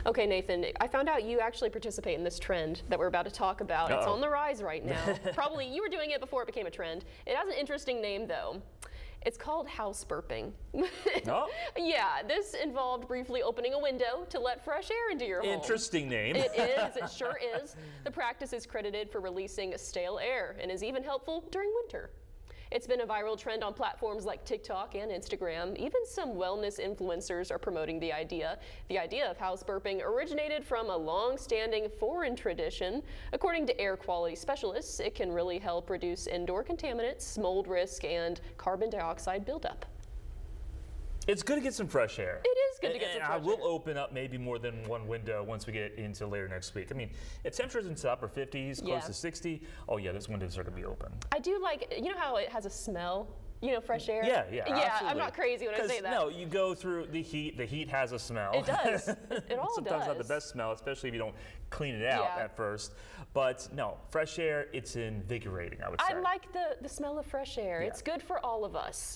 Okay, Nathan, I found out you actually participate in this trend that we're about to talk about. It's on the rise right now. Probably you were doing it before it became a trend. It has an interesting name, though. It's called house burping. Oh. Yeah, this involved briefly opening a window to let fresh air into your home. Interesting name. It is, it sure is. The practice is credited for releasing stale air and is even helpful during winter. It's been a viral trend on platforms like TikTok and Instagram. Even some wellness influencers are promoting the idea. The idea of house burping originated from a long-standing foreign tradition. According to air quality specialists, it can really help reduce indoor contaminants, mold risk, and carbon dioxide buildup. It's good to get some fresh air. It is good to get some fresh air. I will open up maybe more than one window once we get into later next week. I mean, if temperatures into the upper 50s, close to 60, oh yeah, those windows are going to be open. I do like, you know how it has a smell? You know, fresh air? Yeah, absolutely. I'm not crazy when I say that. No, you go through the heat has a smell. It does. It all Sometimes does. not the best smell, especially if you don't clean it out at first. But no, fresh air, it's invigorating, I would say. I like the smell of fresh air. It's good for all of us.